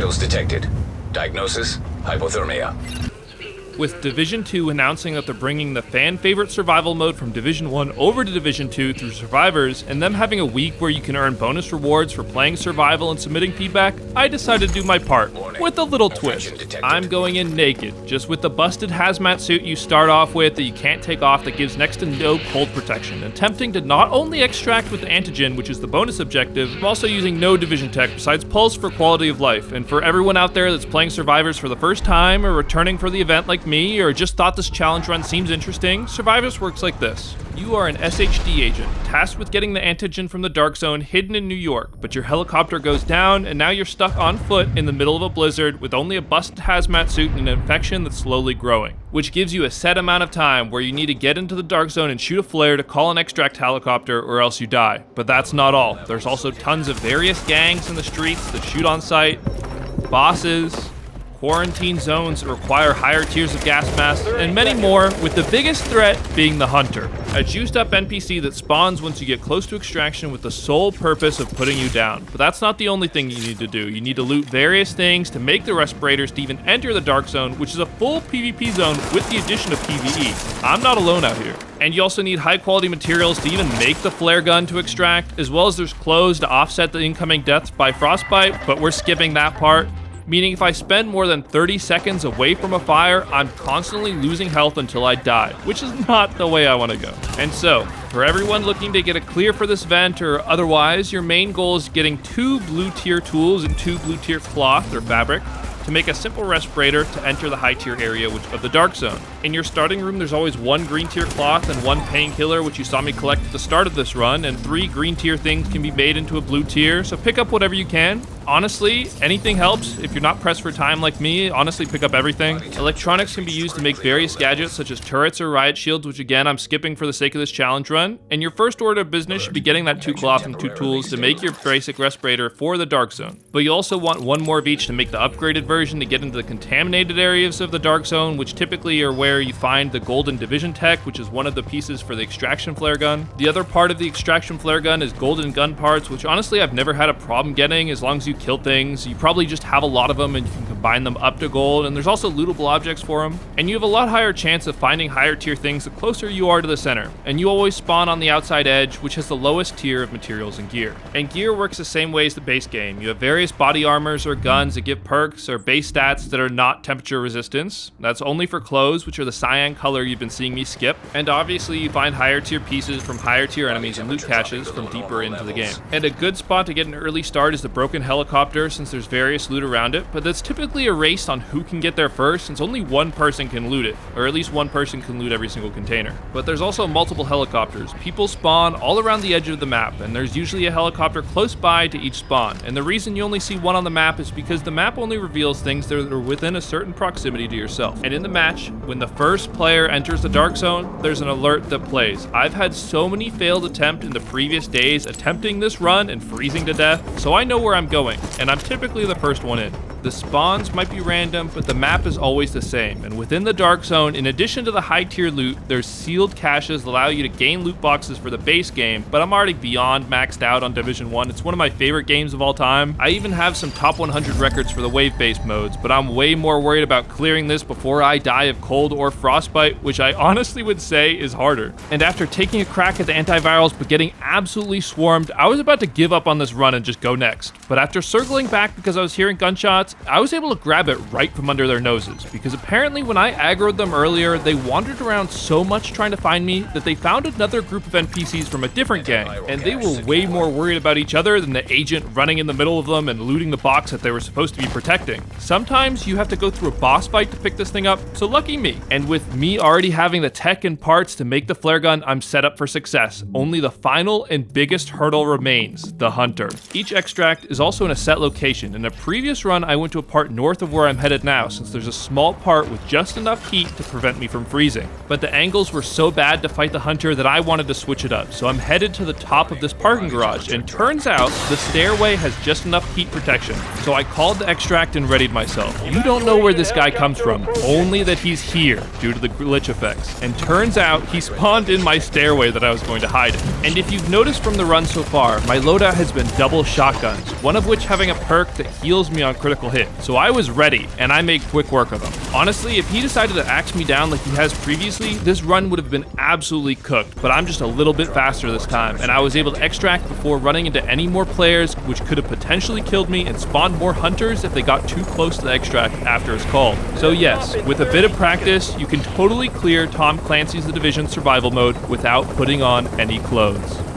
vitals detected. Diagnosis, hypothermia. With Division 2 announcing that they're bringing the fan-favorite survival mode from Division 1 over to Division 2 through Survivors, and them having a week where you can earn bonus rewards for playing survival and submitting feedback, I decided to do my part, with a little twist. I'm going in naked, just with the busted hazmat suit you start off with that you can't take off that gives next to no cold protection, attempting to not only extract with the antigen, which is the bonus objective, I'm also using no Division tech besides Pulse for quality of life. And for everyone out there that's playing Survivors for the first time or returning for the event like me, or just thought this challenge run seems interesting, Survivors works like this. You are an SHD agent, tasked with getting the antigen from the Dark Zone hidden in New York, but your helicopter goes down and now you're stuck on foot in the middle of a blizzard with only a busted hazmat suit and an infection that's slowly growing, which gives you a set amount of time where you need to get into the Dark Zone and shoot a flare to call an extract helicopter or else you die. But that's not all. There's also tons of various gangs in the streets that shoot on sight, bosses, quarantine zones that require higher tiers of gas masks, and many more, with the biggest threat being the Hunter, a juiced up NPC that spawns once you get close to extraction with the sole purpose of putting you down. But that's not the only thing you need to do. You need to loot various things to make the respirators to even enter the Dark Zone, which is a full PvP zone with the addition of PvE. I'm not alone out here. And you also need high quality materials to even make the flare gun to extract, as well as there's clothes to offset the incoming deaths by frostbite, but we're skipping that part. Meaning if I spend more than 30 seconds away from a fire, I'm constantly losing health until I die, which is not the way I want to go. And so, for everyone looking to get a clear for this vent or otherwise, your main goal is getting 2 blue tier tools and 2 blue tier cloth or fabric to make a simple respirator to enter the high tier area of the Dark Zone. In your starting room, there's always 1 green tier cloth and 1 painkiller, which you saw me collect at the start of this run, and 3 green tier things can be made into a blue tier, so pick up whatever you can. Honestly, anything helps. If you're not pressed for time like me, honestly pick up everything. Electronics can be used to make various gadgets such as turrets or riot shields, which again I'm skipping for the sake of this challenge run. And your first order of business should be getting that 2 cloth and 2 tools to make your basic respirator for the Dark Zone. But you also want 1 more of each to make the upgraded version to get into the contaminated areas of the Dark Zone, which typically are where you find the golden Division tech, which is one of the pieces for the extraction flare gun. The other part of the extraction flare gun is golden gun parts, which honestly I've never had a problem getting as long as you kill things. You probably just have a lot of them and you can combine them up to gold, and there's also lootable objects for them. And you have a lot higher chance of finding higher tier things the closer you are to the center. And you always spawn on the outside edge, which has the lowest tier of materials and gear. And gear works the same way as the base game. You have various body armors or guns that give perks or base stats that are not temperature resistance. That's only for clothes, which are the cyan color you've been seeing me skip. And obviously you find higher tier pieces from higher tier enemies and loot caches from deeper into the game. And a good spot to get an early start is the broken helicopter, since there's various loot around it, but that's typically a race on who can get there first, since only 1 person can loot it, or at least 1 person can loot every single container. But there's also multiple helicopters. People spawn all around the edge of the map, and there's usually a helicopter close by to each spawn. And the reason you only see 1 on the map is because the map only reveals things that are within a certain proximity to yourself. And in the match, when the first player enters the Dark Zone, there's an alert that plays. I've had so many failed attempts in the previous days attempting this run and freezing to death, so I know where I'm going, and I'm typically the first one in. The spawns might be random, but the map is always the same. And within the Dark Zone, in addition to the high tier loot, there's sealed caches that allow you to gain loot boxes for the base game, but I'm already beyond maxed out on Division 1. It's one of my favorite games of all time. I even have some top 100 records for the wave-based modes, but I'm way more worried about clearing this before I die of cold or frostbite, which I honestly would say is harder. And after taking a crack at the antivirals but getting absolutely swarmed, I was about to give up on this run and just go next. But after circling back because I was hearing gunshots, I was able to grab it right from under their noses, because apparently when I aggroed them earlier, they wandered around so much trying to find me that they found another group of NPCs from a different gang, and they were way more worried about each other than the agent running in the middle of them and looting the box that they were supposed to be protecting. Sometimes you have to go through a boss fight to pick this thing up, so lucky me. And with me already having the tech and parts to make the flare gun, I'm set up for success. Only the final and biggest hurdle remains, the Hunter. Each extract is also in a set location. In a previous run, I went to a part north of where I'm headed now, since there's a small part with just enough heat to prevent me from freezing. But the angles were so bad to fight the Hunter that I wanted to switch it up, so I'm headed to the top of this parking garage, and turns out the stairway has just enough heat protection. So I called the extract and readied myself. You don't know where this guy comes from, only that he's here due to the glitch effects. And turns out he spawned in my stairway that I was going to hide in. And if you've noticed from the run so far, my loadout has been double shotguns, one of which having a perk that heals me on critical critical hit. So I was ready, and I made quick work of him. Honestly, if he decided to axe me down like he has previously, this run would have been absolutely cooked, but I'm just a little bit faster this time, and I was able to extract before running into any more players, which could have potentially killed me and spawned more hunters if they got too close to the extract after it's called. So yes, with a bit of practice, you can totally clear Tom Clancy's The Division survival mode without putting on any clothes.